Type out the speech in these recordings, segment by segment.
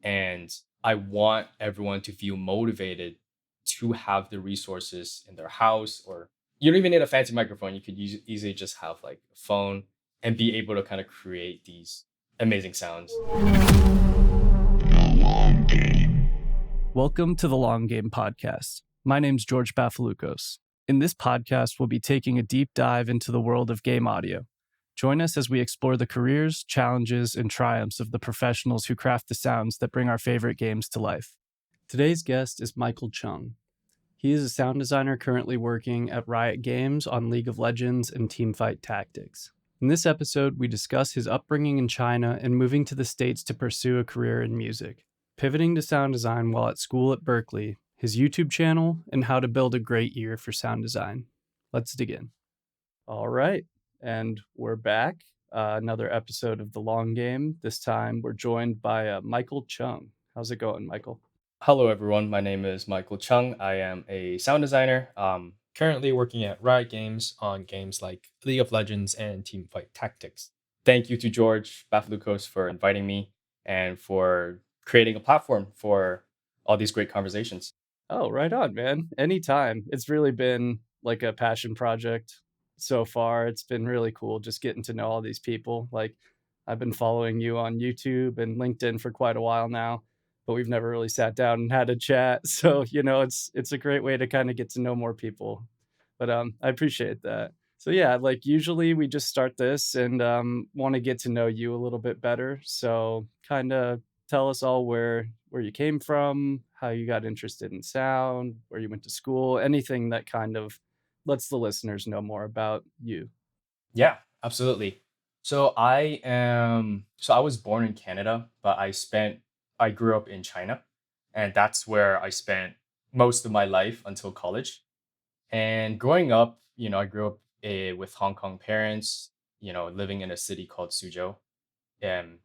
And I want everyone to feel motivated to have the resources in their house, or you don't even need a fancy microphone. You could easily just have like a phone and be able to kind of create these amazing sounds. Welcome to the Long Game Podcast. My name's George Bafaloukos. In this podcast, we'll be taking a deep dive into the world of game audio. Join us as we explore the careers, challenges, and triumphs of the professionals who craft the sounds that bring our favorite games to life. Today's guest is Michael Cheung. He is a sound designer currently working at Riot Games on League of Legends and Teamfight Tactics. In this episode, we discuss his upbringing in China and moving to the States to pursue a career in music, pivoting to sound design while at school at Berkeley, his YouTube channel, and how to build a great ear for sound design. Let's dig in. All right, and we're back. Another episode of The Long Game. This time we're joined by Michael Cheung. How's it going, Michael? Hello, everyone. My name is Michael Cheung. I am a sound designer, currently working at Riot Games on games like League of Legends and Teamfight Tactics. Thank you to George Bafaloukos for inviting me and for creating a platform for all these great conversations. Oh, right on, man. Anytime. It's really been like a passion project so far. It's been really cool just getting to know all these people. Like, I've been following you on YouTube and LinkedIn for quite a while now, but we've never really sat down and had a chat. So, it's a great way to kind of get to know more people. But I appreciate that. So yeah, like usually we just start this and want to get to know you a little bit better. So kind of tell us all where you came from, how you got interested in sound, where you went to school, anything that kind of lets the listeners know more about you. Yeah, absolutely. So I was born in Canada, but I grew up in China, and that's where I spent most of my life until college. And growing up, I grew up with Hong Kong parents, living in a city called Suzhou,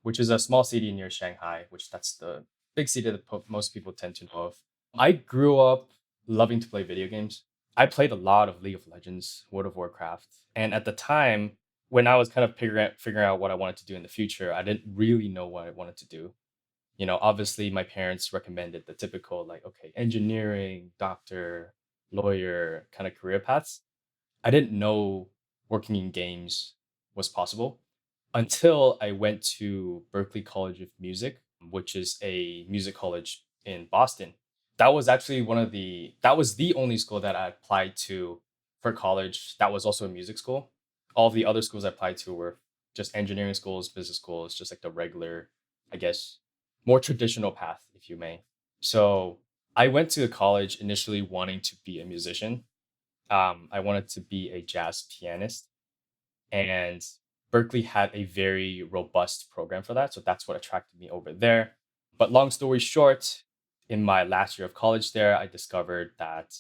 which is a small city near Shanghai, which that's the big city that most people tend to know of. I grew up loving to play video games. I played a lot of League of Legends, World of Warcraft, and at the time when I was kind of figuring out what I wanted to do in the future, I didn't really know what I wanted to do. Obviously my parents recommended the typical like, okay, engineering, doctor, lawyer kind of career paths. I didn't know working in games was possible until I went to Berkeley College of Music, which is a music college in Boston. That was the only school that I applied to for college that was also a music school. All of the other schools I applied to were just engineering schools, business schools, just like the regular, I guess, more traditional path, if you may. So I went to college initially wanting to be a musician. I wanted to be a jazz pianist, and Berkeley had a very robust program for that. So that's what attracted me over there. But long story short, in my last year of college there, I discovered that,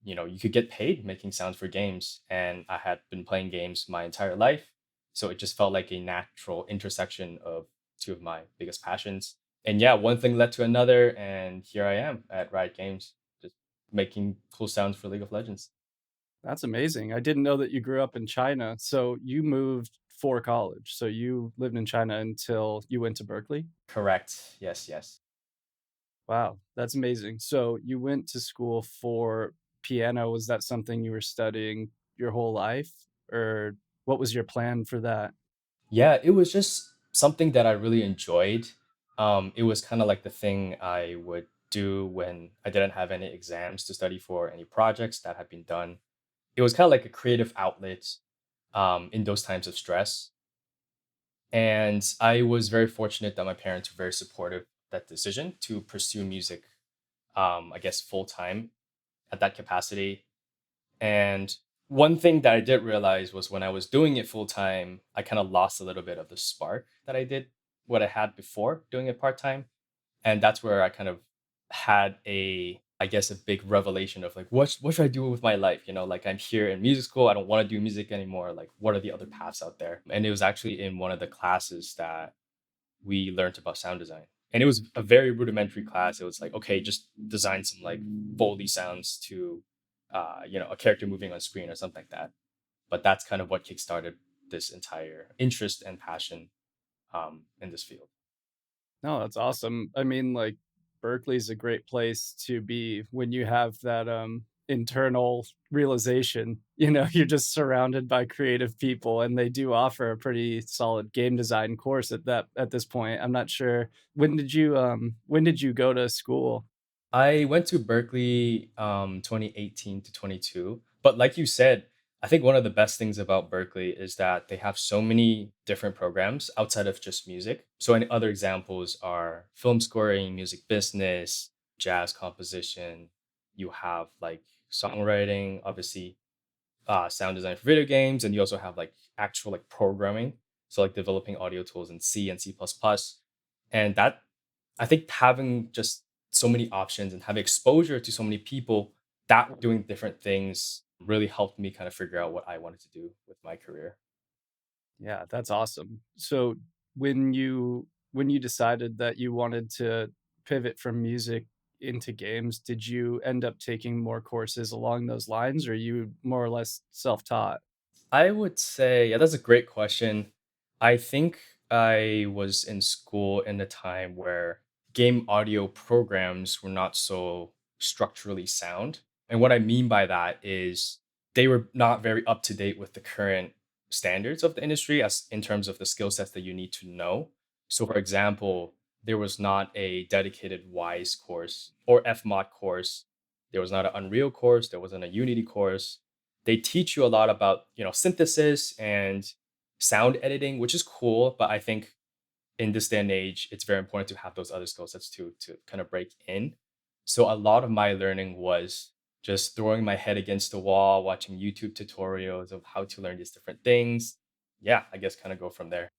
you could get paid making sounds for games. And I had been playing games my entire life. So it just felt like a natural intersection of two of my biggest passions. And yeah, one thing led to another. And here I am at Riot Games, just making cool sounds for League of Legends. That's amazing. I didn't know that you grew up in China. So you moved for college. So you lived in China until you went to Berkeley? Correct. Yes, yes. Wow, that's amazing. So you went to school for piano. Was that something you were studying your whole life? Or what was your plan for that? Yeah, it was just something that I really enjoyed. It was kind of like the thing I would do when I didn't have any exams to study for, any projects that had been done. It was kind of like a creative outlet in those times of stress. And I was very fortunate that my parents were very supportive of that decision to pursue music, I guess, full time at that capacity. And one thing that I did realize was when I was doing it full time, I kind of lost a little bit of the spark that what I had before doing it part time. And that's where I kind of had I guess, a big revelation of like, what should I do with my life? Like I'm here in music school. I don't want to do music anymore. Like, what are the other paths out there? And it was actually in one of the classes that we learned about sound design. And it was a very rudimentary class. It was like, okay, just design some like Foley sounds to, a character moving on screen or something like that. But that's kind of what kickstarted this entire interest and passion in this field. No, that's awesome. I mean, like, Berkeley's a great place to be when you have that, internal realization, you're just surrounded by creative people, and they do offer a pretty solid game design course at this point. I'm not sure when did you go to school? I went to Berkeley 2018 to 22. But like you said, I think one of the best things about Berkeley is that they have so many different programs outside of just music. So any other examples are film scoring, music business, jazz composition. You have like songwriting, obviously, sound design for video games, and you also have like actual like programming. So like developing audio tools in C and C++. And that I think having just so many options and having exposure to so many people that were doing different things really helped me kind of figure out what I wanted to do with my career. Yeah, that's awesome. So when you decided that you wanted to pivot from music into games, did you end up taking more courses along those lines, or you more or less self-taught? I would say, yeah, that's a great question. I think I was in school in a time where game audio programs were not so structurally sound. And what I mean by that is they were not very up to date with the current standards of the industry as in terms of the skill sets that you need to know. So for example, there was not a dedicated Wise course or FMOD course. There was not an Unreal course, there wasn't a Unity course. They teach you a lot about synthesis and sound editing, which is cool, but I think in this day and age it's very important to have those other skill sets to kind of break in. So a lot of my learning was just throwing my head against the wall, watching YouTube tutorials of how to learn these different things. Yeah, I guess kind of go from there.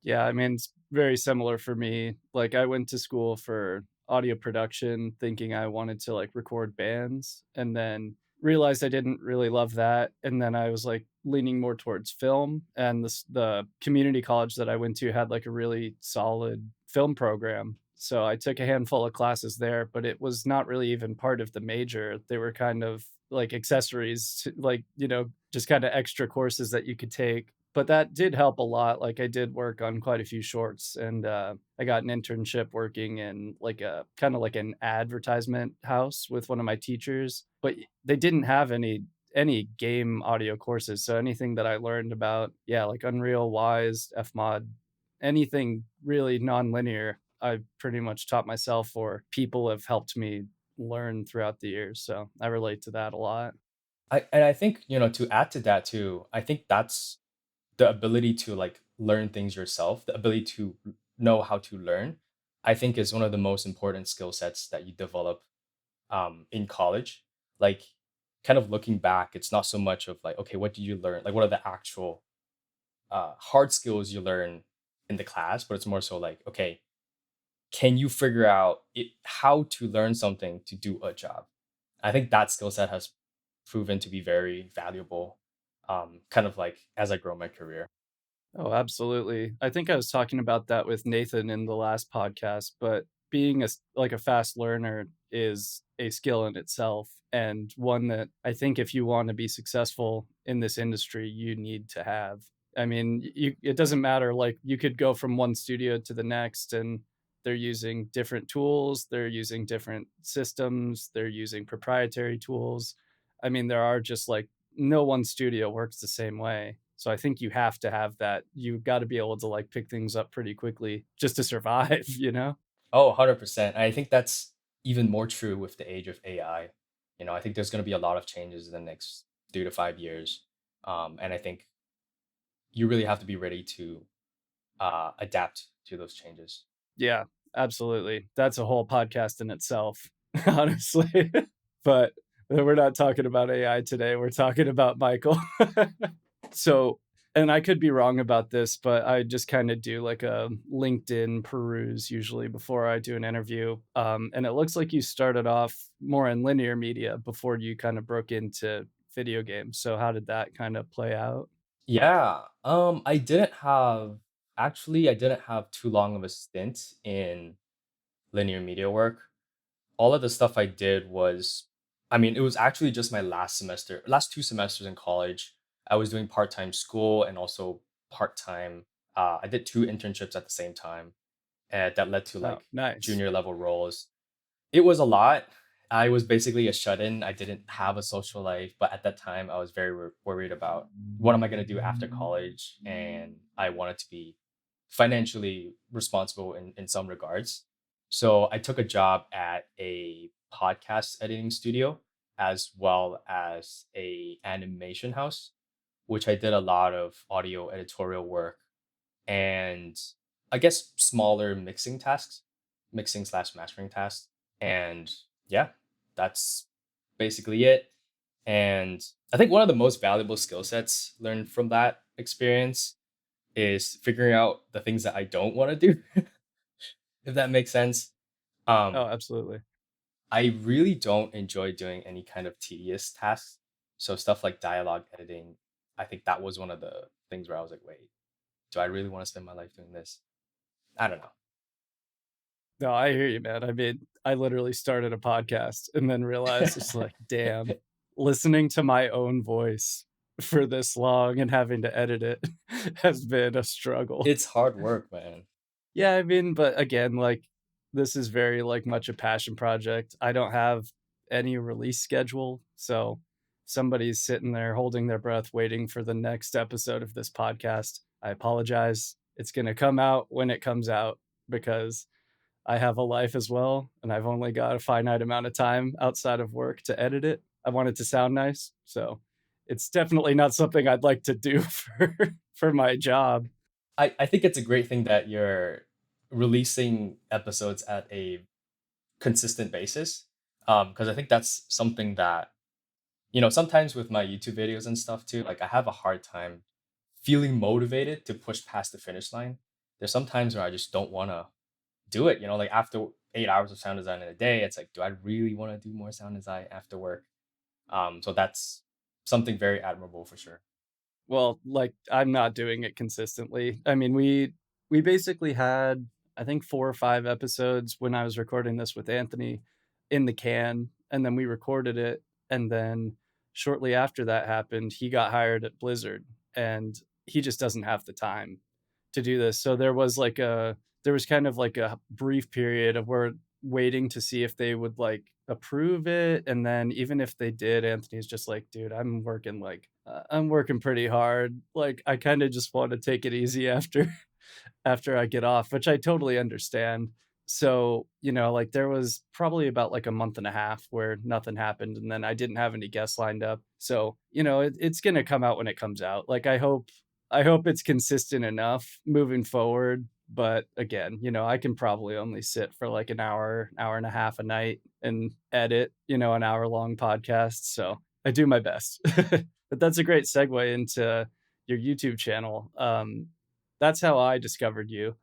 Yeah, I mean, it's very similar for me. Like, I went to school for audio production thinking I wanted to, like, record bands, and then realized I didn't really love that, and then I was, like, leaning more towards film, and the community college that I went to had, like, a really solid film program, so I took a handful of classes there, but it was not really even part of the major. They were kind of like accessories to, like, just kinda extra courses that you could take, but that did help a lot. Like, I did work on quite a few shorts, and I got an internship working in like a kind of like an advertisement house with one of my teachers, but they didn't have any game audio courses. So anything that I learned about, yeah, like Unreal, Wise, Fmod, anything really nonlinear, I pretty much taught myself, or people have helped me learn throughout the years. So I relate to that a lot. I think, to add to that too, I think that's the ability to like learn things yourself, the ability to know how to learn, I think is one of the most important skill sets that you develop in college. Like kind of looking back, it's not so much of like, okay, what did you learn? Like what are the actual hard skills you learn in the class, but it's more so like, okay, can you figure out how to learn something to do a job? I think that skill set has proven to be very valuable, kind of like as I grow my career. Oh, absolutely. I think I was talking about that with Nathan in the last podcast, but being like a fast learner is a skill in itself, and one that I think if you want to be successful in this industry, you need to have. I mean, it doesn't matter, like you could go from one studio to the next and they're using different tools, they're using different systems, they're using proprietary tools. I mean, there are just like no one studio works the same way. So I think you have to have that. You got to be able to like pick things up pretty quickly just to survive, you know? Oh, 100%. I think that's even more true with the age of AI. I think there's going to be a lot of changes in the next 3 to 5 years. And I think you really have to be ready to adapt to those changes. Yeah, absolutely. That's a whole podcast in itself, honestly. But we're not talking about AI today. We're talking about Michael. So, and I could be wrong about this, but I just kind of do like a LinkedIn peruse usually before I do an interview. And it looks like you started off more in linear media before you kind of broke into video games. So, how did that kind of play out? Yeah. I didn't have too long of a stint in linear media work. All of the stuff I did was, I mean, it was actually just my last 2 semesters in college. I was doing part-time school and also part-time. I did 2 internships at the same time. that led to Oh, like nice. junior level roles. It was a lot. I was basically a shut-in. I didn't have a social life, but at that time I was very worried about what am I going to do after college, and I wanted to be financially responsible in some regards. So I took a job at a podcast editing studio as well as a animation house, which I did a lot of audio editorial work and I guess smaller mixing tasks, mixing slash mastering tasks. And yeah, that's basically it. And I think one of the most valuable skill sets learned from that experience is figuring out the things that I don't want to do, if that makes sense. Oh, Um, absolutely. I really don't enjoy doing any kind of tedious tasks. So stuff like dialogue editing, I think that was one of the things where I was like, wait, do I really want to spend my life doing this? I don't No, I hear you, man. I mean, I literally started a podcast and then realized it's like, damn, know. listening to my own voice for this long and having to edit it has been a struggle. It's hard work, man. Yeah, I mean, but again, like this is very like much a passion project. I don't have any release schedule, so somebody's sitting there holding their breath waiting for the next episode of this podcast. I apologize. It's going to come out when it comes out because I have a life as well, and I've only got a finite amount of time outside of work to edit it. I want it to sound nice, so it's definitely not something I'd like to do for my job. I think it's a great thing that you're releasing episodes at a consistent basis. Because I think that's something that, sometimes with my YouTube videos and stuff too, like I have a hard time feeling motivated to push past the finish line. There's some times where I just don't want to do it, like after 8 hours of sound design in a day, it's like, do I really want to do more sound design after work? So that's something very admirable for sure. Well, like I'm not doing it consistently. I mean, we basically had I think 4 or 5 episodes when I was recording this with Anthony in the can, and then we recorded it, and then shortly after that happened, he got hired at Blizzard, and he just doesn't have the time to do this. So there was kind of like a brief period of where waiting to see if they would like approve it, and then even if they did, Anthony's just like, dude, I'm working pretty hard, like I kind of just want to take it easy after after I get off, which I totally understand. So, like there was probably about like a month and a half where nothing happened, and then I didn't have any guests lined up. So, it's going to come out when it comes out. Like I hope it's consistent enough moving forward. But again, I can probably only sit for like an hour, hour and a half a night and edit, an hour long podcast. So I do my best. But that's a great segue into your YouTube channel. That's how I discovered you.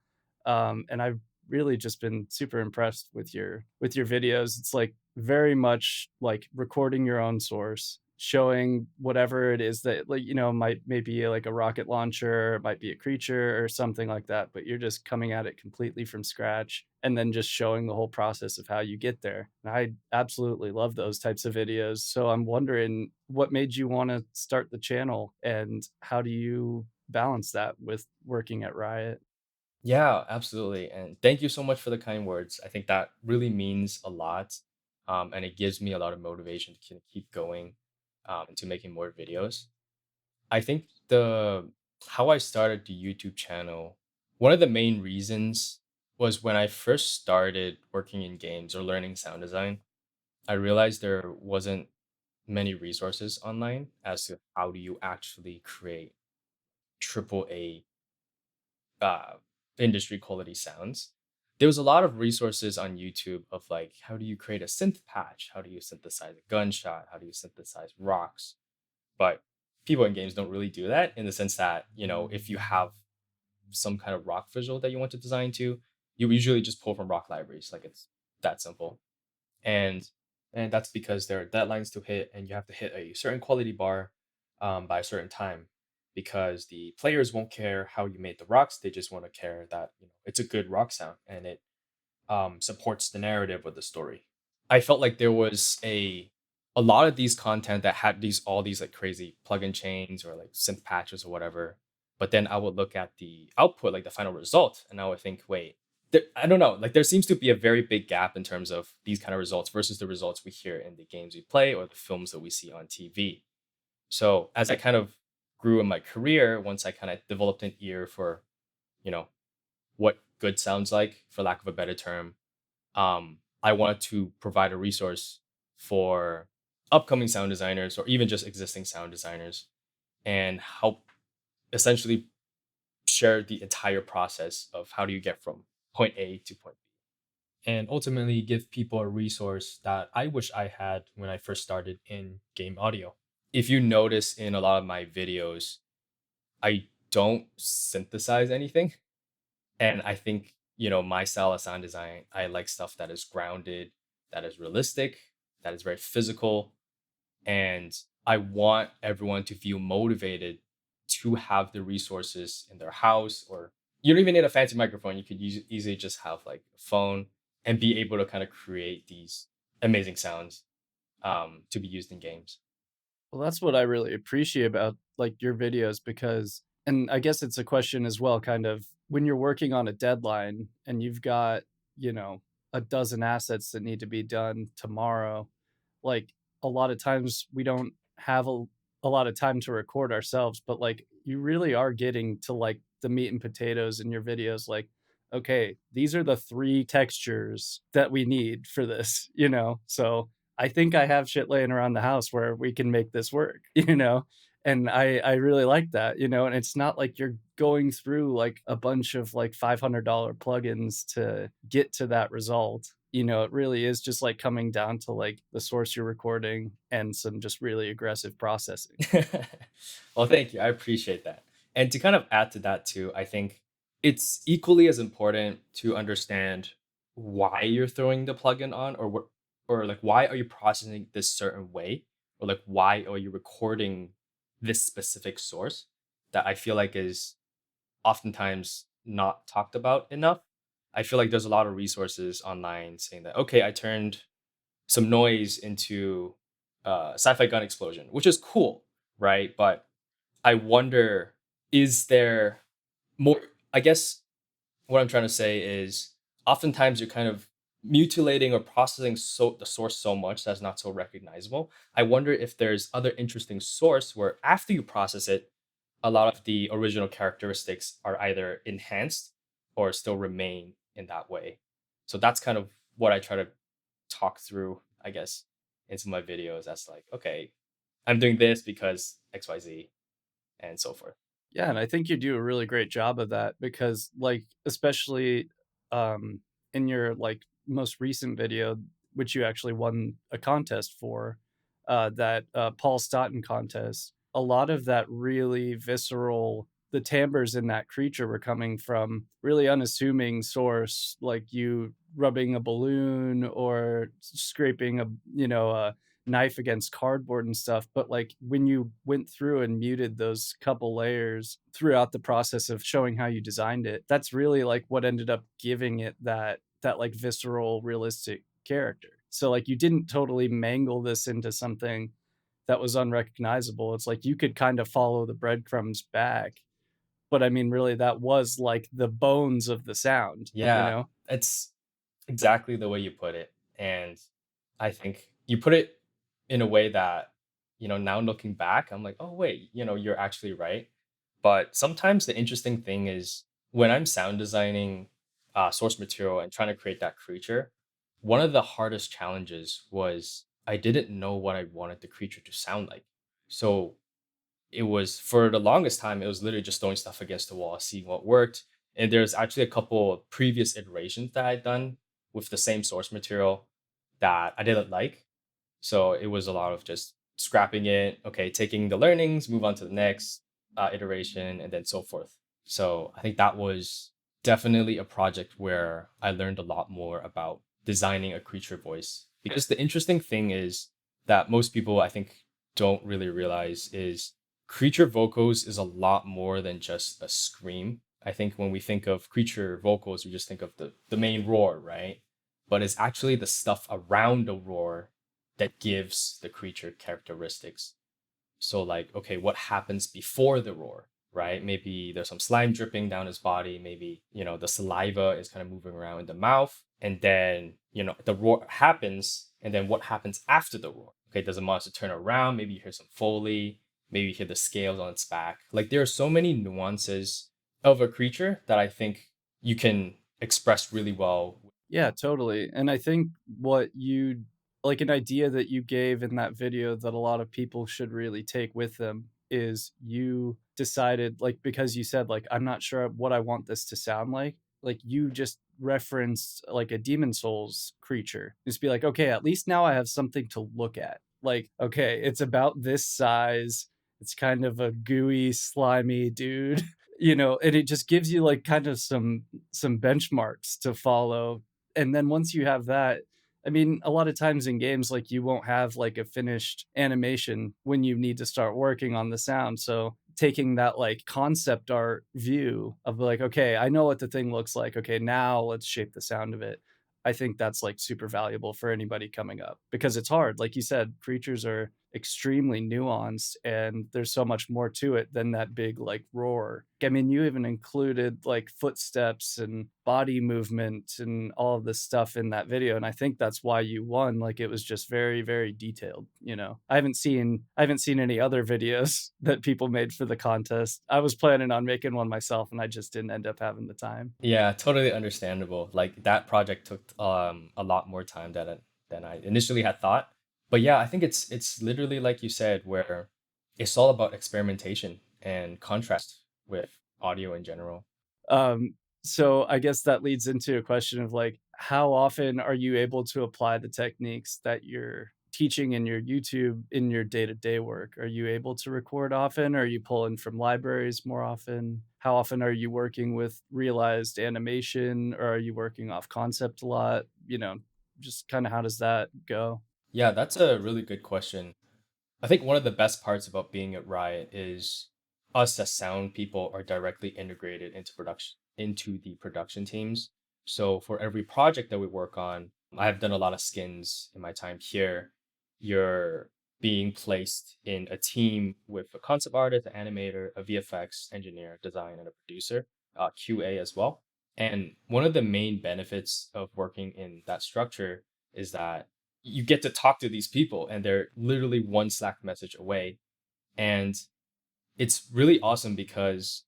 And I've really just been super impressed with your videos. It's like very much like recording your own source, showing whatever it is that like might maybe like a rocket launcher, it might be a creature or something like that, but you're just coming at it completely from scratch and then just showing the whole process of how you get there. And I absolutely love those types of videos. So I'm wondering what made you want to start the channel and how do you balance that with working at Riot? Yeah, absolutely. And thank you so much for the kind words. I think that really means a lot. And it gives me a lot of motivation to keep going and to making more videos. I think the how I started the YouTube channel, one of the main reasons was when I first started working in games or learning sound design, I realized there wasn't many resources online as to how do you actually create triple A uh, industry quality sounds. There was a lot of resources on YouTube of like, how do you create a synth patch? How do you synthesize a gunshot? How do you synthesize rocks? But people in games don't really do that in the sense that, if you have some kind of rock visual that you want to design to, you usually just pull from rock libraries. Like it's that simple. And that's because there are deadlines to hit and you have to hit a certain quality bar by a certain time because the players won't care how you made the rocks. They just want to care that it's a good rock sound and it supports the narrative of the story. I felt like there was a lot of these content that had all these like crazy plugin chains or like synth patches or whatever. But then I would look at the output, like the final result, and I would think, wait, I don't know, like there seems to be a very big gap in terms of these kind of results versus the results we hear in the games we play or the films that we see on TV. So as I kind of grew in my career, once I kind of developed an ear for, you know, what good sounds like, for lack of a better term, I wanted to provide a resource for upcoming sound designers or even just existing sound designers and help essentially share the entire process of how do you get from point A to point B. And ultimately give people a resource that I wish I had when I first started in game audio. If you notice in a lot of my videos, I don't synthesize anything. And I think, my style of sound design, I like stuff that is grounded, that is realistic, that is very physical. And I want everyone to feel motivated to have the resources in their house, or you don't even need a fancy microphone. You could easily just have like a phone and be able to kind of create these amazing sounds to be used in games. Well, that's what I really appreciate about like your videos because and I guess it's a question as well kind of when you're working on a deadline and you've got, you know, a dozen assets that need to be done tomorrow, like a lot of times we don't have a lot of time to record ourselves, but like you really are getting to like the meat and potatoes in your videos like okay, these are the three textures that we need for this, you know? So I think I have shit laying around the house where we can make this work, you know? And I really like that, you know, and it's not like you're going through like a bunch of like $500 plugins to get to that result. You know, it really is just like coming down to like the source you're recording and some just really aggressive processing. Well, thank you. I appreciate that. And to kind of add to that too, I think it's equally as important to understand why you're throwing the plugin on, or what, or like why are you processing this certain way, or like why are you recording this specific source that I feel like is oftentimes not talked about enough. I feel like there's a lot of resources online saying that, okay, I turned some noise into sci-fi gun explosion, which is cool, right? But I wonder, is there more? I guess what I'm trying to say is, oftentimes you're kind of mutilating or processing the source so much that's not so recognizable. I wonder if there's other interesting source where after you process it, a lot of the original characteristics are either enhanced or still remain in that way. So that's kind of what I try to talk through, I guess, in some of my videos. That's like, okay, I'm doing this because XYZ and so forth. Yeah, and I think you do a really great job of that because like especially um in your like most recent video which you actually won a contest for that Paul Stoughton contest, a lot of that really visceral the timbres in that creature were coming from really unassuming source like you rubbing a balloon or scraping a a knife against cardboard and stuff, but like when you went through and muted those couple layers throughout the process of showing how you designed it, that's really like what ended up giving it that like visceral realistic character. So like you didn't totally mangle this into something that was unrecognizable. It's like you could kind of follow the breadcrumbs back, but I mean really that was like the bones of the sound, you Yeah, know? it's exactly the way you put it. And I think you put it in a way that, now looking back, I'm like, oh, wait, you're actually right. But sometimes the interesting thing is when I'm sound designing source material and trying to create that creature, one of the hardest challenges was I didn't know what I wanted the creature to sound like. So it was, for the longest time, it was literally just throwing stuff against the wall, seeing what worked. And there's actually a couple of previous iterations that I'd done with the same source material that I didn't like. So it was a lot of just scrapping it, okay, taking the learnings, move on to the next iteration, and then so forth. So I think that was definitely a project where I learned a lot more about designing a creature voice. Because the interesting thing is that most people, I think, don't really realize is creature vocals is a lot more than just a scream. I think when we think of creature vocals, we just think of the main roar, right? But it's actually the stuff around the roar that gives the creature characteristics. So, like, okay, what happens before the roar? right? Maybe there's some slime dripping down his body. Maybe, the saliva is kind of moving around in the mouth. And then, the roar happens. And then what happens after the roar? Okay, does the monster turn around? Maybe you hear some Foley. Maybe you hear the scales on its back. Like there are so many nuances of a creature that I think you can express really well. Yeah, totally. And I think what you like an idea that you gave in that video that a lot of people should really take with them is you decided, like, because you said, like, I'm not sure what I want this to sound like you just referenced like a Demon Souls creature. Just be like, okay, at least now I have something to look at. Like, okay, it's about this size. It's kind of a gooey, slimy dude. And it just gives you like kind of some benchmarks to follow. And then once you have that, I mean, a lot of times in games, like you won't have like a finished animation when you need to start working on the sound. So taking that like concept art view of like, okay, I know what the thing looks like. Okay, now let's shape the sound of it. I think that's like super valuable for anybody coming up because it's hard. Like you said, creatures are extremely nuanced and there's so much more to it than that big like roar. I mean, you even included like footsteps and body movement and all of this stuff in that video, and I think that's why you won. Like it was just very, very detailed. I haven't seen any other videos that people made for the contest. I was planning on making one myself and I just didn't end up having the time. Yeah, totally understandable. Like that project took a lot more time than I initially had thought. But yeah, I think it's literally like you said, where it's all about experimentation and contrast with audio in general. So I guess that leads into a question of like, how often are you able to apply the techniques that you're teaching in your YouTube in your day-to-day work? Are you able to record often? Are you pulling from libraries more often? How often are you working with realized animation, or are you working off concept a lot? Just kind of how does that go? Yeah, that's a really good question. I think one of the best parts about being at Riot is us as sound people are directly integrated into the production teams. So for every project that we work on, I have done a lot of skins in my time here. You're being placed in a team with a concept artist, an animator, a VFX engineer, design, and a producer, QA as well. And one of the main benefits of working in that structure is that you get to talk to these people and they're literally one Slack message away. And it's really awesome because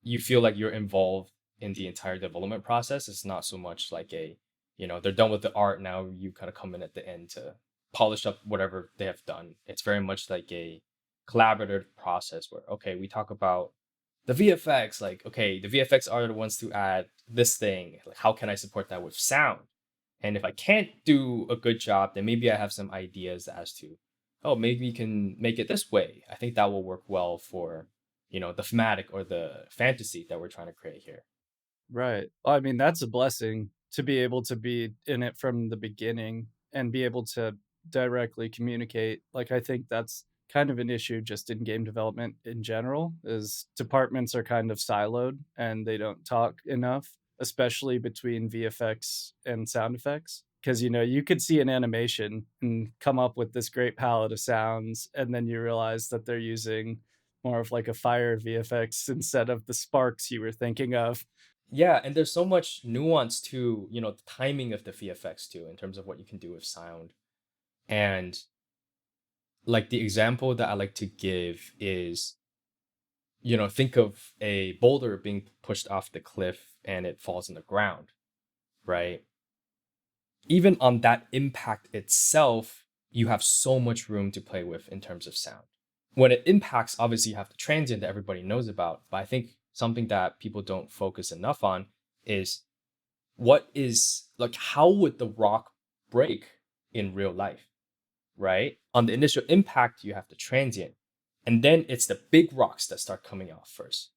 you feel like you're involved in the entire development process. It's not so much like they're done with the art. Now you kind of come in at the end to polish up whatever they have done. It's very much like a collaborative process where, okay, we talk about the VFX, like, okay, the VFX artist wants to add this thing. Like, how can I support that with sound? And if I can't do a good job, then maybe I have some ideas as to, oh, maybe we can make it this way. I think that will work well for, the thematic or the fantasy that we're trying to create here. Right. I mean, that's a blessing to be able to be in it from the beginning and be able to directly communicate. Like, I think that's kind of an issue just in game development in general is departments are kind of siloed and they don't talk enough, especially between VFX and sound effects. Because, you could see an animation and come up with this great palette of sounds, and then you realize that they're using more of like a fire VFX instead of the sparks you were thinking of. Yeah, and there's so much nuance to, the timing of the VFX too, in terms of what you can do with sound. And like the example that I like to give is, think of a boulder being pushed off the cliff and it falls on the ground, right? Even on that impact itself, you have so much room to play with in terms of sound. When it impacts, obviously you have the transient that everybody knows about, but I think something that people don't focus enough on is how would the rock break in real life, right? On the initial impact, you have the transient, and then it's the big rocks that start coming off first,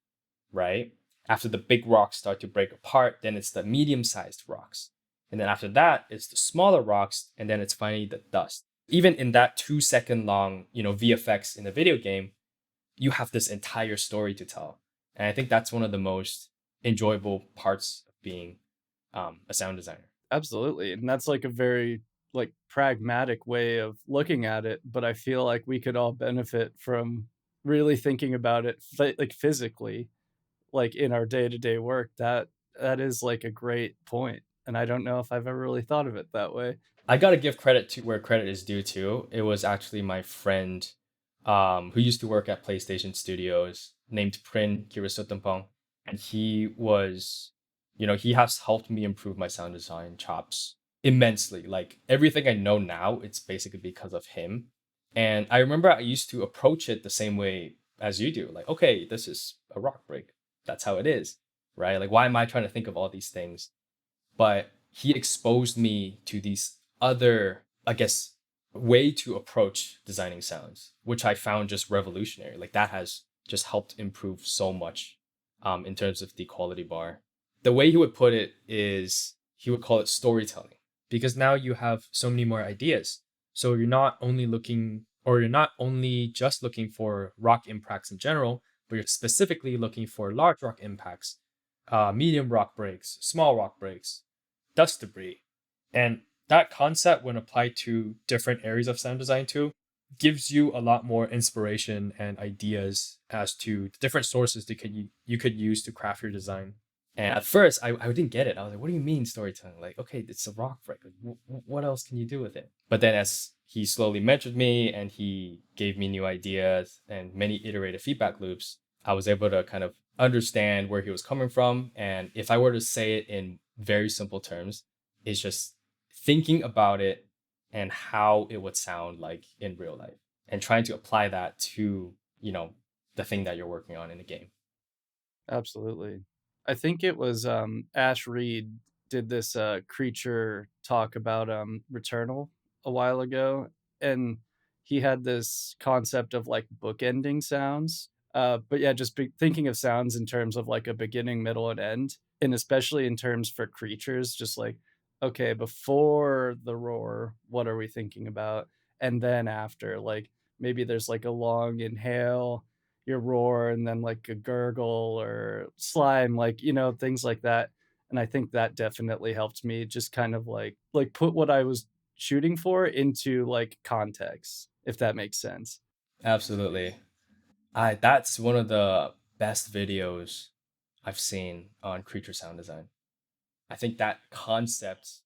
right? After the big rocks start to break apart, then it's the medium-sized rocks. And then after that, it's the smaller rocks, and then it's finally the dust. Even in that 2 second long, VFX in the video game, you have this entire story to tell. And I think that's one of the most enjoyable parts of being a sound designer. Absolutely. And that's like a very like pragmatic way of looking at it, but I feel like we could all benefit from really thinking about it like physically, like in our day-to-day work, that is like a great point, and I don't know if I've ever really thought of it that way. I gotta give credit to where credit is due too. It was actually my friend, who used to work at PlayStation Studios, named Prin Kirisotumpong, and he was, he has helped me improve my sound design chops immensely. Like everything I know now, it's basically because of him. And I remember I used to approach it the same way as you do. Like, okay, this is a rock break. That's how it is, right? Like, why am I trying to think of all these things? But he exposed me to these other, I guess, way to approach designing sounds, which I found just revolutionary. Like that has just helped improve so much in terms of the quality bar. The way he would put it is he would call it storytelling because now you have so many more ideas. So you're not only just looking for rock impacts in general, but you're specifically looking for large rock impacts, medium rock breaks, small rock breaks, dust debris. And that concept, when applied to different areas of sound design too, gives you a lot more inspiration and ideas as to the different sources that you could use to craft your design. And at first, I didn't get it. I was like, what do you mean storytelling? Like, okay, it's a rock break. Like, what else can you do with it? But then as he slowly mentored me and he gave me new ideas and many iterative feedback loops, I was able to kind of understand where he was coming from. And if I were to say it in very simple terms, it's just thinking about it and how it would sound like in real life and trying to apply that to, the thing that you're working on in the game. Absolutely. I think it was Ash Reed did this creature talk about Returnal a while ago, and he had this concept of like bookending sounds. But yeah, just thinking of sounds in terms of like a beginning, middle, and end, and especially in terms for creatures, just like, okay, before the roar, what are we thinking about? And then after, like maybe there's like a long inhale, your roar, and then like a gurgle or slime, like, things like that. And I think that definitely helped me just kind of like put what I was shooting for into like context, if that makes sense. Absolutely. That's one of the best videos I've seen on creature sound design. I think that concept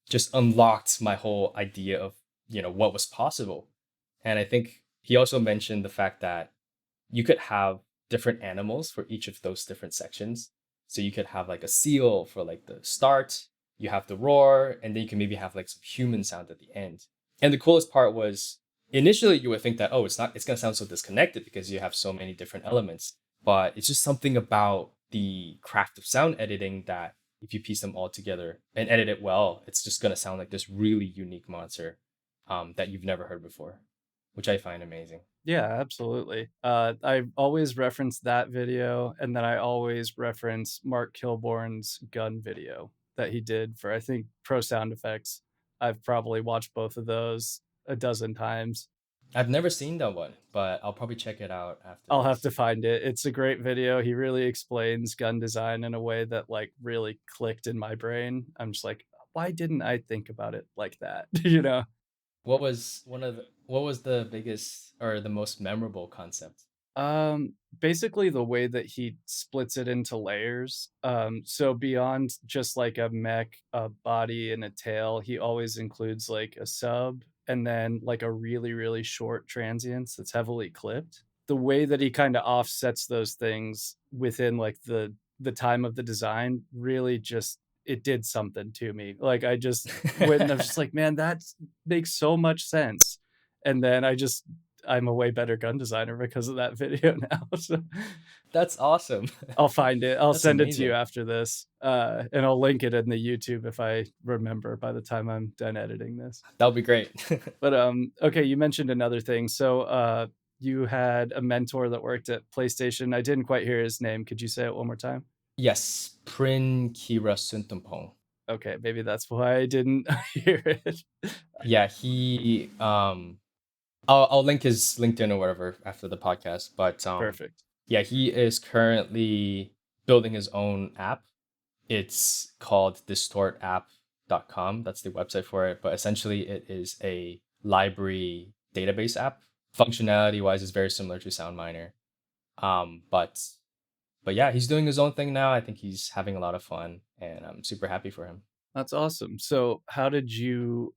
just unlocked my whole idea of, what was possible. And I think he also mentioned the fact that you could have different animals for each of those different sections. So you could have like a seal for like the start, you have the roar, and then you can maybe have like some human sound at the end. And the coolest part was initially you would think that, oh, it's gonna sound so disconnected because you have so many different elements. But it's just something about the craft of sound editing that if you piece them all together and edit it well, it's just gonna sound like this really unique monster that you've never heard before, which I find amazing. Yeah, absolutely. I always reference that video, and then I always reference Mark Kilborn's gun video that he did for, I think, Pro Sound Effects. I've probably watched both of those a dozen times. I've never seen that one, but I'll probably check it out after I'll have this. to find it. It's a great video. He really explains gun design in a way that like really clicked in my brain. I'm just like, why didn't I think about it like that? What was the biggest or the most memorable concept? Basically the way that he splits it into layers. So beyond just like a mech, a body, and a tail, he always includes like a sub and then like a really, really short transients that's heavily clipped. The way that he kind of offsets those things within like the time of the design really just it did something to me. Like I just went and I was just like, man, that makes so much sense. And then I'm a way better gun designer because of that video now. So That's awesome. I'll find it. I'll That's send it to you amazing. after this. And I'll link it in the YouTube if I remember by the time I'm done editing this. That would be great. But okay, you mentioned another thing. So you had a mentor that worked at PlayStation. I didn't quite hear his name. Could you say it one more time? Yes, Prin Kira Suntumpong. Okay, maybe that's why I didn't hear it. Yeah, he I'll link his LinkedIn or whatever after the podcast. But Perfect. yeah, he is currently building his own app. It's called distortapp.com. That's the website for it. But essentially, it is a library database app Functionality wise, it's very similar to Sound Miner. Um, but but yeah, he's doing his own thing now. I think he's having a lot of fun, and I'm super happy for him. That's awesome. So how did you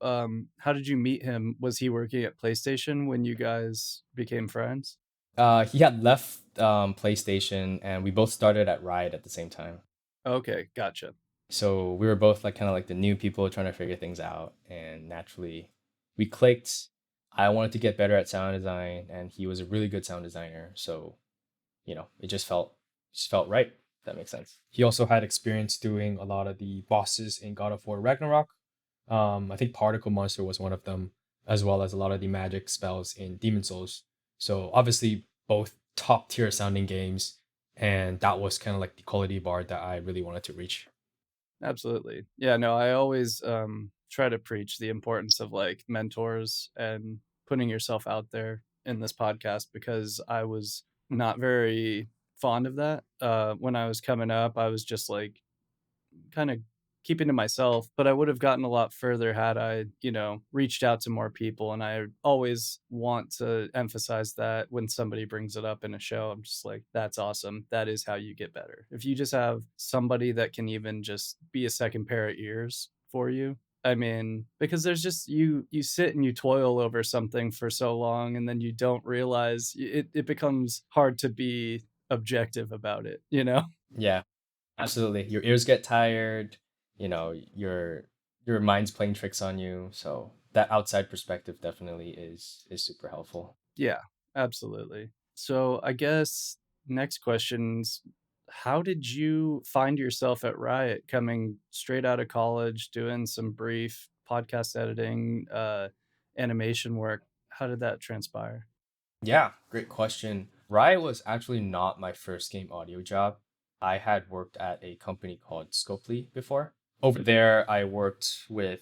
meet him? Was he working at PlayStation when you guys became friends? He had left PlayStation, and we both started at Riot at the same time. Okay, gotcha. So we were both like kind of like the new people trying to figure things out, and naturally we clicked. I wanted to get better at sound design, and he was a really good sound designer. So it just felt right. If that makes sense. He also had experience doing a lot of the bosses in God of War Ragnarok. I think Particle Monster was one of them, as well as a lot of the magic spells in Demon Souls. So obviously both top tier sounding games, and that was kind of like the quality bar that I really wanted to reach. Absolutely. Yeah, no, I always try to preach the importance of like mentors and putting yourself out there in this podcast because I was not very fond of that. When I was coming up, I was just like kind of keeping to myself, but I would have gotten a lot further had I, reached out to more people. And I always want to emphasize that when somebody brings it up in a show, I'm just like, that's awesome. That is how you get better. If you just have somebody that can even just be a second pair of ears for you. I mean, because there's just you sit and you toil over something for so long and then you don't realize it becomes hard to be objective about it, you know? Yeah, absolutely. Your ears get tired, your mind's playing tricks on you. So that outside perspective definitely is super helpful. Yeah, absolutely. So I guess next questions, how did you find yourself at Riot coming straight out of college, doing some brief podcast editing, animation work? How did that transpire? Yeah, great question. Riot was actually not my first game audio job. I had worked at a company called Scopely before. Over there, I worked with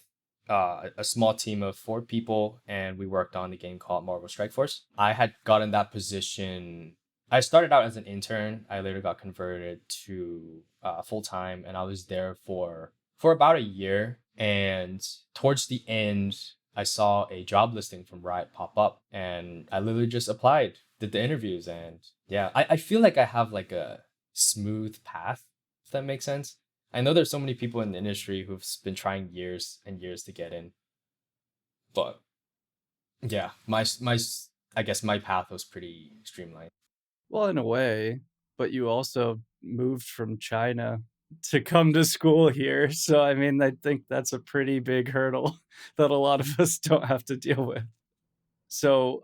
a small team of 4 people, and we worked on the game called Marvel Strike Force. I had gotten that position. I started out as an intern. I later got converted to full time, and I was there for about a year. And towards the end, I saw a job listing from Riot pop up, and I literally just applied, did the interviews, and yeah, I feel like I have like a smooth path, if that makes sense. I know there's so many people in the industry who've been trying years and years to get in, but yeah, I guess my path was pretty streamlined. Well, in a way, but you also moved from China to come to school here. So, I mean, I think that's a pretty big hurdle that a lot of us don't have to deal with. So,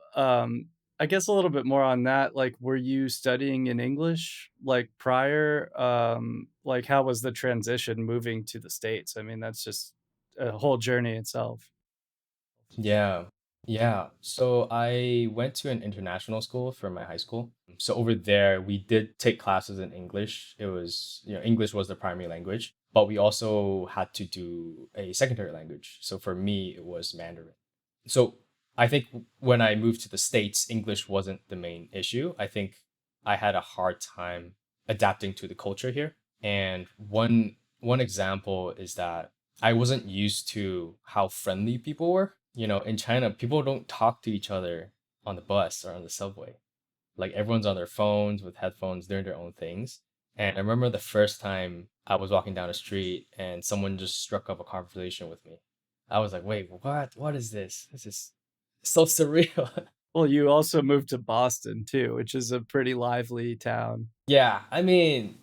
I guess a little bit more on that. Like, were you studying in English like prior? Like, how was the transition moving to the States? I mean, that's just a whole journey itself. Yeah. Yeah. So I went to an international school for my high school. So over there, we did take classes in English. It was, English was the primary language, but we also had to do a secondary language. So for me, it was Mandarin. So I think when I moved to the States, English wasn't the main issue. I think I had a hard time adapting to the culture here. And one example is that I wasn't used to how friendly people were. In China, people don't talk to each other on the bus or on the subway. Like everyone's on their phones with headphones, doing their own things. And I remember the first time I was walking down the street and someone just struck up a conversation with me. I was like, wait, what? What is this? This is so surreal. Well, you also moved to Boston too, which is a pretty lively town. Yeah, I mean,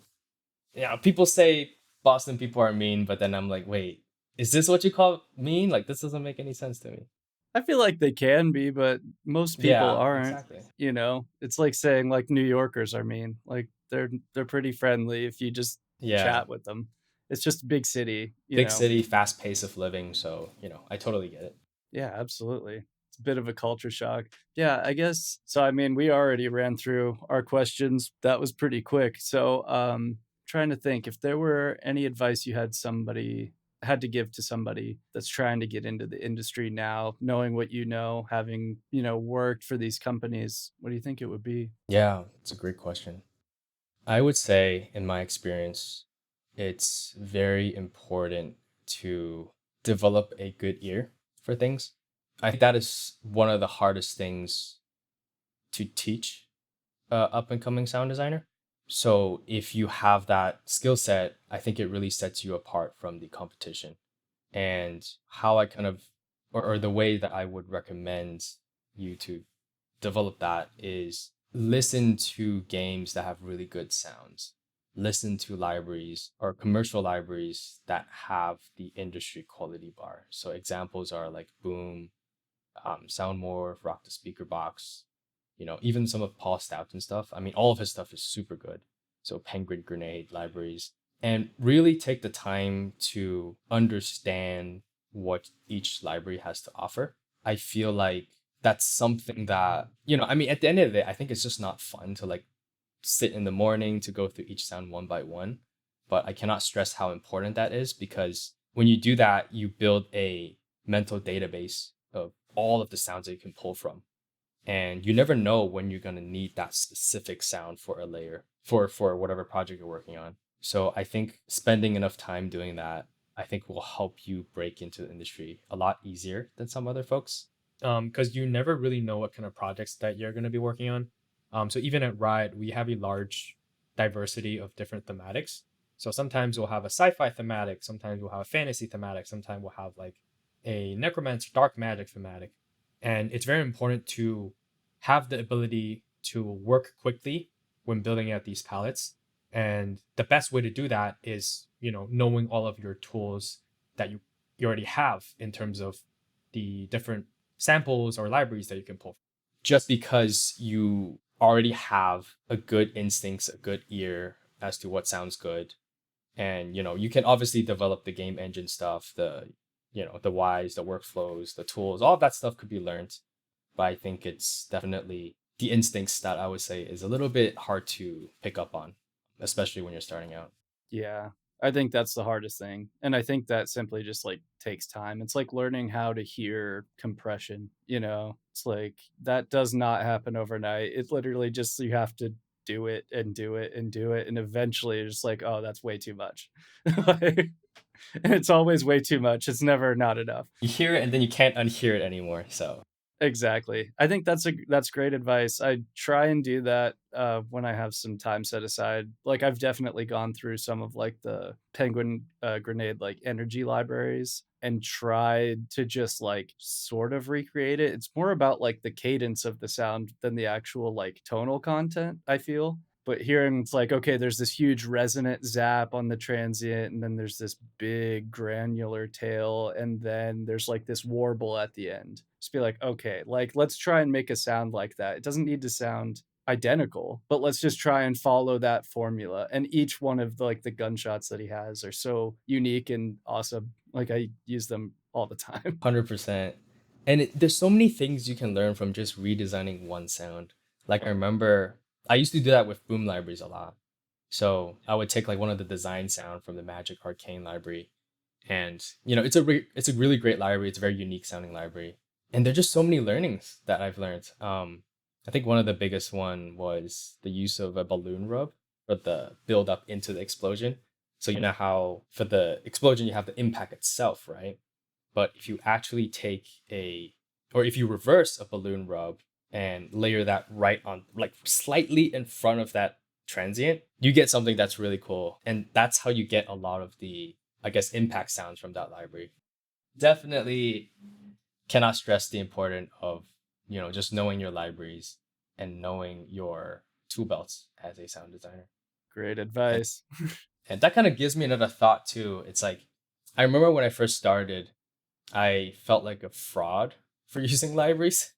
people say Boston people are mean, but then I'm like, wait, is this what you call mean? Like, this doesn't make any sense to me. I feel like they can be, but most people Yeah, aren't, exactly. It's like saying like New Yorkers are mean. Like they're pretty friendly if you just Yeah. chat with them. It's just a big city, you Big know. city, fast pace of living. So, I totally get it. Yeah, absolutely. It's a bit of a culture shock. Yeah, I guess so. I mean, we already ran through our questions. That was pretty quick. So, trying to think if there were any advice you had to give to somebody that's trying to get into the industry now, knowing what you know, having, worked for these companies, what do you think it would be? Yeah, it's a great question. I would say, in my experience, it's very important to develop a good ear for things. I think that is one of the hardest things to teach up and coming sound designer. So if you have that skill set, I think it really sets you apart from the competition. And how I kind of, or the way that I would recommend you to develop that is listen to games that have really good sounds. Listen to libraries or commercial libraries that have the industry quality bar. So examples are like Boom, Soundmore, Rock the Speaker Box, even some of Paul Stoughton's stuff. I mean, all of his stuff is super good. So Penguin Grenade libraries, and really take the time to understand what each library has to offer. I feel like that's something that, I mean, at the end of the day, I think it's just not fun to like sit in the morning to go through each sound one by one. But I cannot stress how important that is, because when you do that, you build a mental database of all of the sounds that you can pull from. And you never know when you're going to need that specific sound for a layer for whatever project you're working on. So I think spending enough time doing that, I think will help you break into the industry a lot easier than some other folks. Because you never really know what kind of projects that you're going to be working on. So even at Riot, we have a large diversity of different thematics. So sometimes we'll have a sci-fi thematic, sometimes we'll have a fantasy thematic, sometimes we'll have like a necromancer dark magic thematic. And it's very important to have the ability to work quickly when building out these palettes. And the best way to do that is, knowing all of your tools that you already have in terms of the different samples or libraries that you can pull. Just because you already have a good instincts, a good ear as to what sounds good. And, you can obviously develop the game engine stuff, the whys, the workflows, the tools, all of that stuff could be learned. But I think it's definitely the instincts that I would say is a little bit hard to pick up on, especially when you're starting out. Yeah, I think that's the hardest thing. And I think that simply just like takes time. It's like learning how to hear compression, It's like that does not happen overnight. It literally just you have to do it and do it and do it. And eventually it's just like, oh, that's way too much. Like, and it's always way too much. It's never not enough. You hear it and then you can't unhear it anymore. So Exactly. I think that's great advice. I try and do that when I have some time set aside. Like I've definitely gone through some of like the Penguin Grenade like energy libraries and tried to just like sort of recreate it. It's more about like the cadence of the sound than the actual like tonal content, I feel. But hearing it's like, okay, there's this huge resonant zap on the transient, and then there's this big granular tail, and then there's like this warble at the end. Just be like, okay, like let's try and make a sound like that. It doesn't need to sound identical, but let's just try and follow that formula. And each one of the gunshots that he has are so unique and awesome. Like I use them all the time. 100%. And there's so many things you can learn from just redesigning one sound. Like I remember I used to do that with boom libraries a lot. So I would take like one of the design sound from the Magic Arcane library, and it's a really great library. It's a very unique sounding library, and there's just so many learnings that I've learned. I think one of the biggest one was the use of a balloon rub for the build up into the explosion. So you know how for the explosion you have the impact itself, right? But if you actually or if you reverse a balloon rub and layer that right on, like slightly in front of that transient, you get something that's really cool. And that's how you get a lot of the, I guess, impact sounds from that library. Definitely cannot stress the importance of, just knowing your libraries and knowing your tool belts as a sound designer. Great advice. And that kind of gives me another thought too. It's like, I remember when I first started, I felt like a fraud for using libraries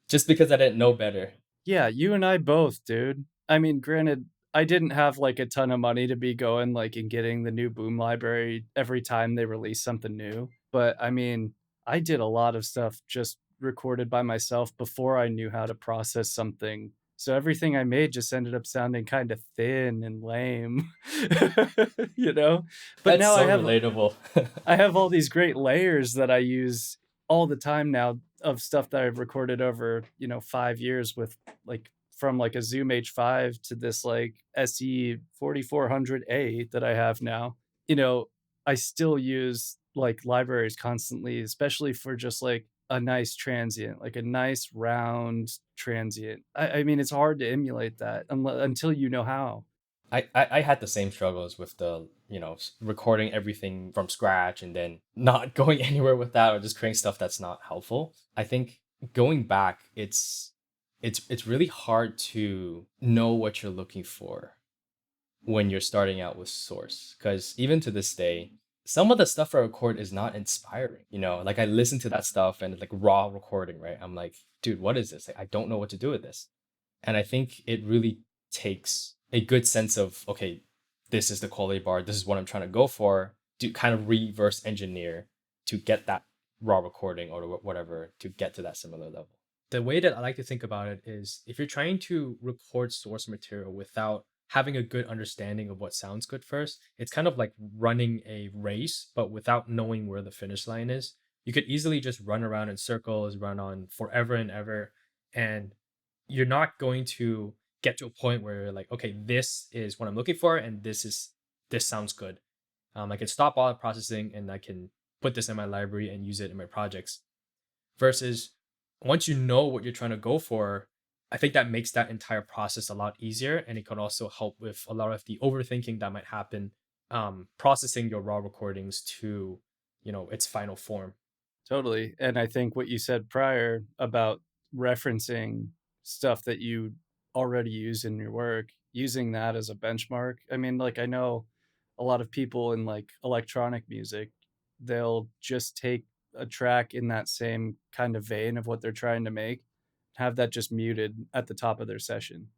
just because I didn't know better. Yeah, you and I both, dude. I mean, granted, I didn't have like a ton of money to be going like and getting the new Boom library every time they release something new. But I mean, I did a lot of stuff just recorded by myself before I knew how to process something. So everything I made just ended up sounding kind of thin and lame, you know? But That's now so relatable. I have all these great layers that I use all the time now of stuff that I've recorded over, 5 years with like from like a Zoom H5 to this like SE 4400A that I have now. I still use like libraries constantly, especially for just like a nice transient, like a nice round transient. I mean, it's hard to emulate that until you know how. I had the same struggles with the, recording everything from scratch and then not going anywhere with that or just creating stuff that's not helpful. I think going back, it's really hard to know what you're looking for when you're starting out with Source. Because even to this day, some of the stuff I record is not inspiring. Like I listen to that stuff and it's like raw recording, right? I'm like, dude, what is this? Like, I don't know what to do with this. And I think it really takes a good sense of, okay, this is the quality bar, this is what I'm trying to go for, to kind of reverse engineer to get that raw recording or whatever to get to that similar level. The way that I like to think about it is if you're trying to record source material without having a good understanding of what sounds good first, it's kind of like running a race, but without knowing where the finish line is. You could easily just run around in circles, run on forever and ever, and you're not going to get to a point where you're like, okay, this is what I'm looking for, and this sounds good. I can stop all the processing and I can put this in my library and use it in my projects. Versus once you know what you're trying to go for, I think that makes that entire process a lot easier, and it can also help with a lot of the overthinking that might happen, processing your raw recordings to, its final form. Totally. And I think what you said prior about referencing stuff that you already use in your work, using that as a benchmark. I mean, like, I know a lot of people in like electronic music, they'll just take a track in that same kind of vein of what they're trying to make, have that just muted at the top of their session,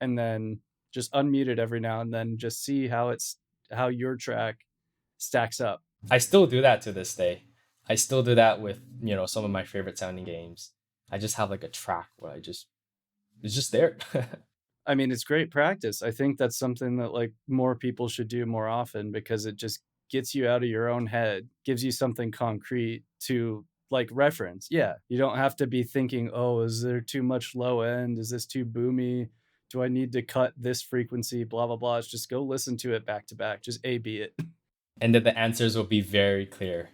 and then just unmute it every now and then, just see how your track stacks up. I still do that to this day. I still do that with, some of my favorite sounding games. I just have like a track where it's just there. I mean, it's great practice. I think that's something that like more people should do more often, because it just gets you out of your own head, gives you something concrete to like reference. Yeah, you don't have to be thinking, oh, is there too much low end? Is this too boomy? Do I need to cut this frequency? Blah, blah, blah. It's just go listen to it back to back. Just A/B it. And then the answers will be very clear.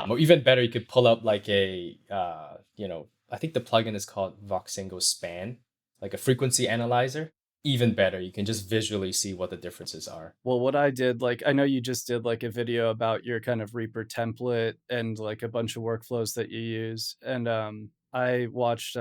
Or even better, you could pull up like I think the plugin is called Voxengo Span, like a frequency analyzer. Even better, you can just visually see what the differences are. Well, what I did, like, I know you just did like a video about your kind of Reaper template and like a bunch of workflows that you use. And I watched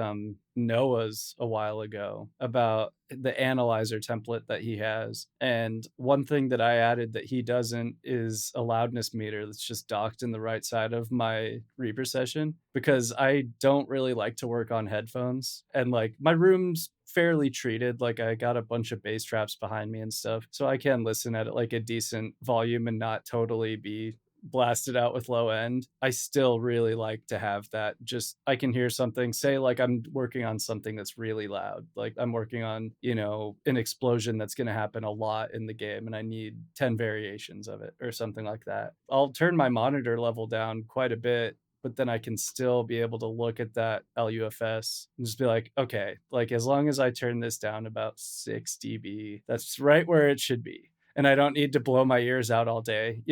Noah's a while ago about the analyzer template that he has. And one thing that I added that he doesn't is a loudness meter that's just docked in the right side of my Reaper session, because I don't really like to work on headphones. And like my room's fairly treated, like I got a bunch of bass traps behind me and stuff, so I can listen at like a decent volume and not totally be blasted out with low end. I still really like to have that, just I can hear something, say like I'm working on something that's really loud, like I'm working on an explosion that's going to happen a lot in the game and I need 10 variations of it or something like that. I'll turn my monitor level down quite a bit, but then I can still be able to look at that LUFS and just be like, okay, like as long as I turn this down about 6 dB, that's right where it should be. And I don't need to blow my ears out all day,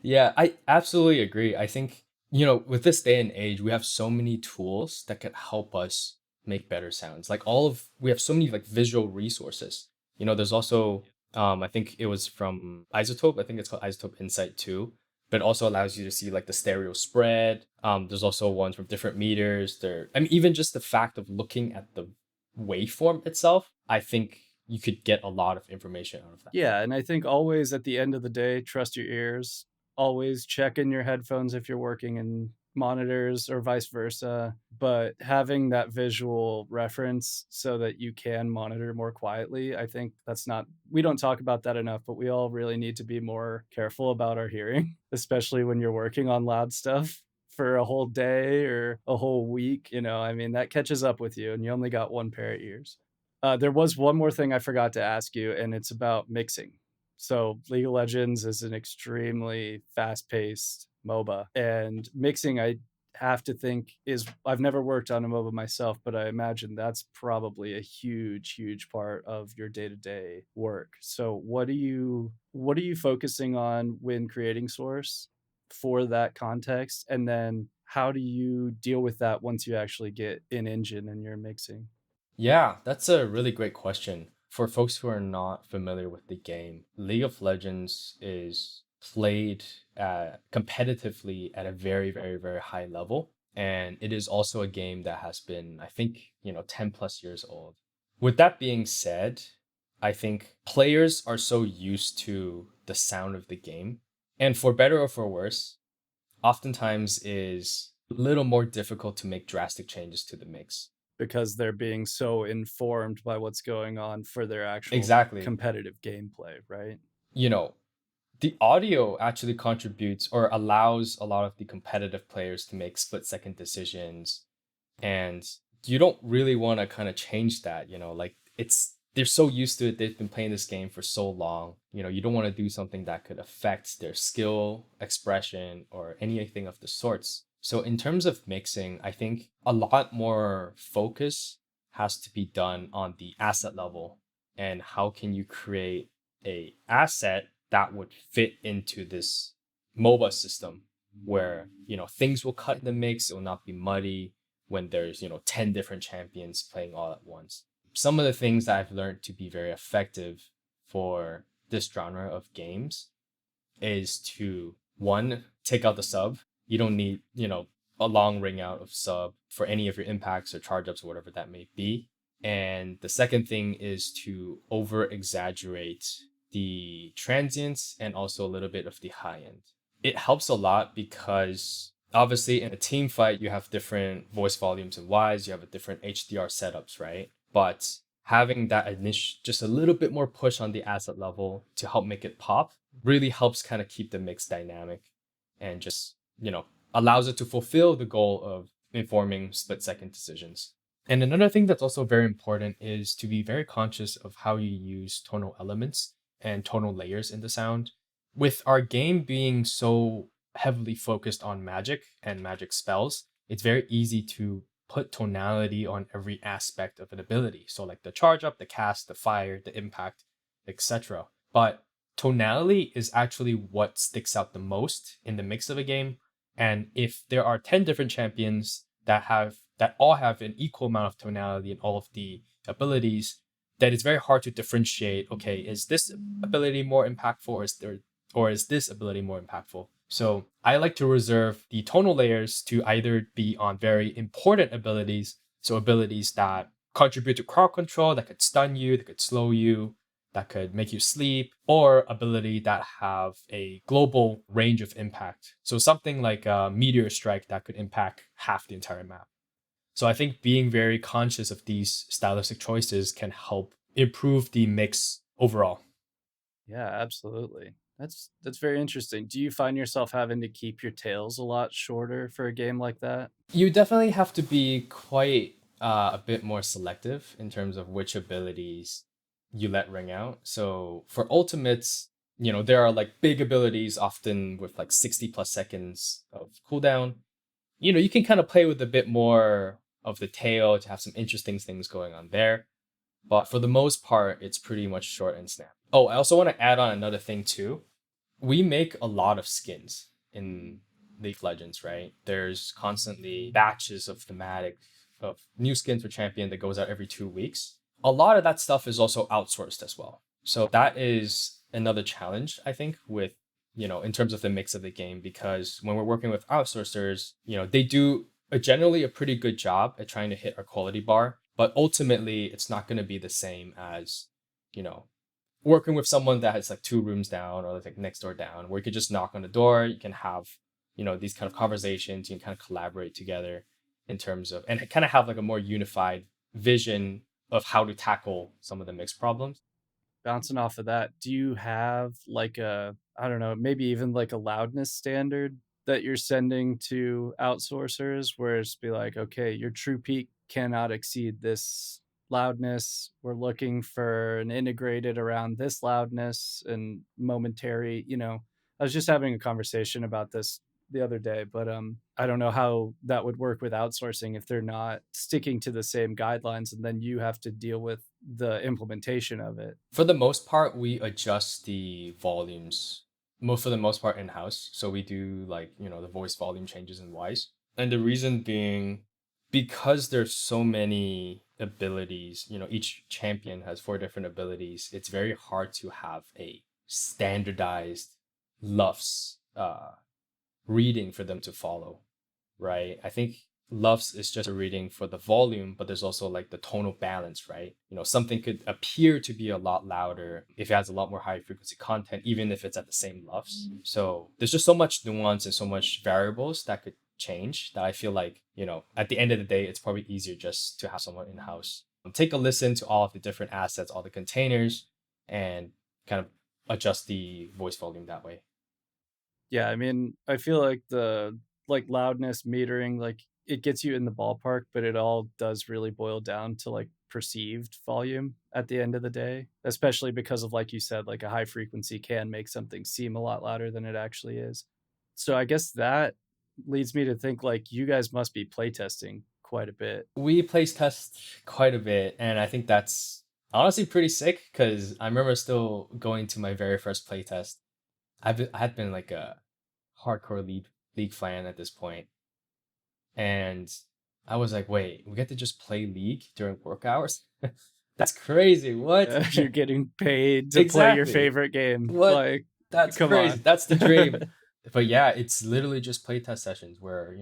Yeah, I absolutely agree. I think, with this day and age, we have so many tools that can help us make better sounds. Like we have so many like visual resources. There's also, I think it was from Isotope. I think it's called Isotope Insight 2, but it also allows you to see like the stereo spread. There's also ones from different meters. I mean, even just the fact of looking at the waveform itself, I think you could get a lot of information out of that. Yeah, and I think always at the end of the day, trust your ears. Always check in your headphones if you're working in monitors or vice versa, but having that visual reference so that you can monitor more quietly, I think we don't talk about that enough, but we all really need to be more careful about our hearing, especially when you're working on loud stuff for a whole day or a whole week. I mean, that catches up with you and you only got one pair of ears. There was one more thing I forgot to ask you, and it's about mixing. So League of Legends is an extremely fast-paced MOBA, and mixing, I have to think, I've never worked on a MOBA myself, but I imagine that's probably a huge, huge part of your day-to-day work. So what are you focusing on when creating Source for that context? And then how do you deal with that once you actually get in engine and you're mixing? Yeah, that's a really great question. For folks who are not familiar with the game, League of Legends is played competitively at a very, very, very high level. And it is also a game that has been, I think, 10 plus years old. With that being said, I think players are so used to the sound of the game. And for better or for worse, oftentimes is a little more difficult to make drastic changes to the mix. Because they're being so informed by what's going on for their actual Exactly. competitive gameplay, right? You know, the audio actually contributes or allows a lot of the competitive players to make split-second decisions. And you don't really want to kind of change that, like they're so used to it. They've been playing this game for so long. You don't want to do something that could affect their skill, expression, or anything of the sorts. So in terms of mixing, I think a lot more focus has to be done on the asset level and how can you create a asset that would fit into this MOBA system where, things will cut in the mix, it will not be muddy when there's, 10 different champions playing all at once. Some of the things that I've learned to be very effective for this genre of games is to one, take out the sub. You don't need, a long ring out of sub for any of your impacts or charge ups or whatever that may be. And the second thing is to over exaggerate the transients and also a little bit of the high end. It helps a lot because obviously in a team fight, you have different voice volumes and Ys, you have a different HDR setups, right? But having that initial, just a little bit more push on the asset level to help make it pop really helps kind of keep the mix dynamic and just, allows it to fulfill the goal of informing split-second decisions. And another thing that's also very important is to be very conscious of how you use tonal elements and tonal layers in the sound. With our game being so heavily focused on magic and magic spells, it's very easy to put tonality on every aspect of an ability. So like the charge up, the cast, the fire, the impact, etc. But tonality is actually what sticks out the most in the mix of a game. And if there are 10 different champions that all have an equal amount of tonality in all of the abilities, then it's very hard to differentiate, okay, is this ability more impactful or is this ability more impactful? So I like to reserve the tonal layers to either be on very important abilities, so abilities that contribute to crowd control, that could stun you, that could slow you, that could make you sleep, or ability that have a global range of impact. So something like a meteor strike that could impact half the entire map. So I think being very conscious of these stylistic choices can help improve the mix overall. Yeah, absolutely. That's very interesting. Do you find yourself having to keep your tails a lot shorter for a game like that? You definitely have to be quite a bit more selective in terms of which abilities you let ring out. So for ultimates, there are like big abilities often with like 60 plus seconds of cooldown. You can kind of play with a bit more of the tail to have some interesting things going on there. But for the most part, it's pretty much short and snap. Oh, I also want to add on another thing too. We make a lot of skins in League of Legends, right? There's constantly batches of thematic of new skins for champion that goes out every 2 weeks. A lot of that stuff is also outsourced as well. So that is another challenge, I think, with, in terms of the mix of the game, because when we're working with outsourcers, they do generally a pretty good job at trying to hit our quality bar, but ultimately it's not going to be the same as, you know, working with someone that has like 2 rooms down or like next door down, where you could just knock on the door, you can have, these kind of conversations, you can kind of collaborate together in terms of, and kind of have like a more unified vision of how to tackle some of the mixed problems. Bouncing off of that, do you have like I don't know, maybe even like a loudness standard that you're sending to outsourcers where it's be like, okay, your true peak cannot exceed this loudness. We're looking for an integrated around this loudness and momentary, I was just having a conversation about this the other day, but I don't know how that would work with outsourcing if they're not sticking to the same guidelines and then you have to deal with the implementation of it. For the most part, we adjust the volumes, most for the most part in house. So we do like, the voice volume changes in Wise. And the reason being, because there's so many abilities, each champion has four different abilities, it's very hard to have a standardized LUFS reading for them to follow, right? I think LUFS is just a reading for the volume, but there's also like the tonal balance, right? Something could appear to be a lot louder if it has a lot more high frequency content, even if it's at the same LUFS. So there's just so much nuance and so much variables that could change that I feel like, at the end of the day, it's probably easier just to have someone in-house take a listen to all of the different assets, all the containers, and kind of adjust the voice volume that way. Yeah, I mean, I feel like the loudness metering, like it gets you in the ballpark, but it all does really boil down to like perceived volume at the end of the day, especially because of, like you said, like a high frequency can make something seem a lot louder than it actually is. So I guess that leads me to think like you guys must be playtesting quite a bit. We place test quite a bit, and I think that's honestly pretty sick because I remember still going to my very first playtest. I had been like a hardcore league fan at this point, and I was like, wait, we get to just play League during work hours? That's crazy. What? You're getting paid to play your Exactly. favorite game. What? Like, That's come crazy. on. That's the dream. But yeah, it's literally just playtest sessions where,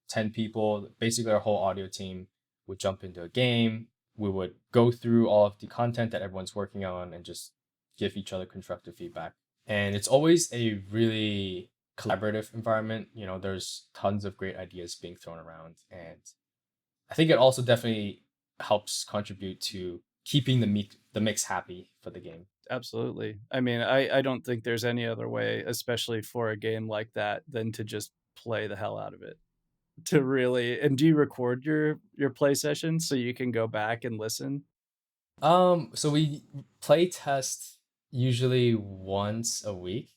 10 people, basically our whole audio team would jump into a game. We would go through all of the content that everyone's working on and just give each other constructive feedback. And it's always a really collaborative environment. There's tons of great ideas being thrown around. And I think it also definitely helps contribute to keeping the mix happy for the game. Absolutely. I mean, I don't think there's any other way, especially for a game like that, than to just play the hell out of it. To really, and do you record your play sessions so you can go back and listen? So we play test usually once a week,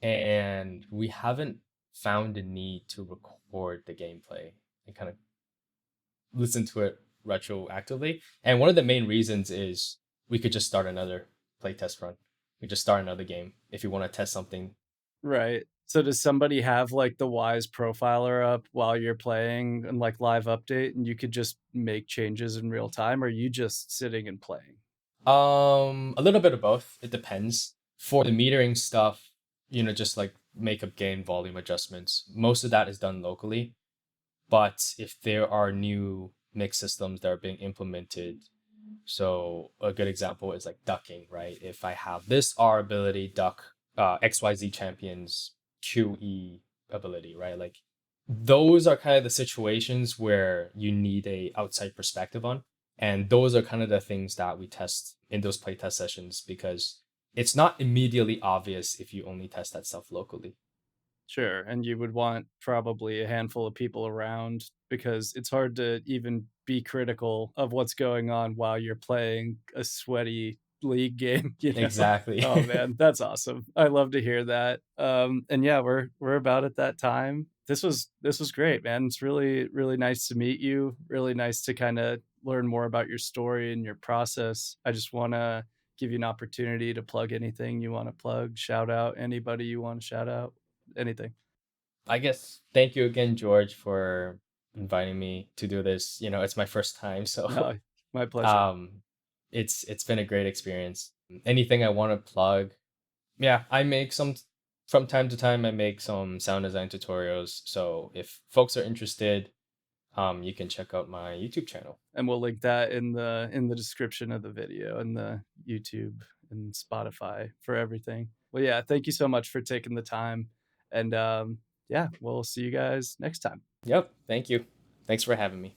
and we haven't found a need to record the gameplay and kind of listen to it retroactively. And one of the main reasons is we could just start another playtest run. We just start another game if you want to test something. Right. So does somebody have like the Wise profiler up while you're playing and like live update and you could just make changes in real time, or are you just sitting and playing? A little bit of both. It depends. For the metering stuff, just like makeup gain volume adjustments. Most of that is done locally. But if there are new mix systems that are being implemented, so a good example is like ducking, right? If I have this R ability, duck XYZ champions QE ability, right? Like those are kind of the situations where you need a outside perspective on. And those are kind of the things that we test in those playtest sessions because it's not immediately obvious if you only test that stuff locally. Sure. And you would want probably a handful of people around because it's hard to even be critical of what's going on while you're playing a sweaty league game, Exactly. Oh man, that's awesome. I love to hear that. And yeah, we're about at that time. This was great, man. It's really nice to meet you. Really nice to kind of learn more about your story and your process. I just want to give you an opportunity to plug anything you want to plug, shout out anybody you want to shout out, anything. I guess thank you again, George, for inviting me to do this. It's my first time, so No, my pleasure. it's been a great experience. Anything I want to plug, yeah, I make some from time to time. I make some sound design tutorials. So if folks are interested, you can check out my YouTube channel. And we'll link that in the description of the video and the YouTube and Spotify for everything. Well, yeah, thank you so much for taking the time. And yeah, we'll see you guys next time. Yep, thank you. Thanks for having me.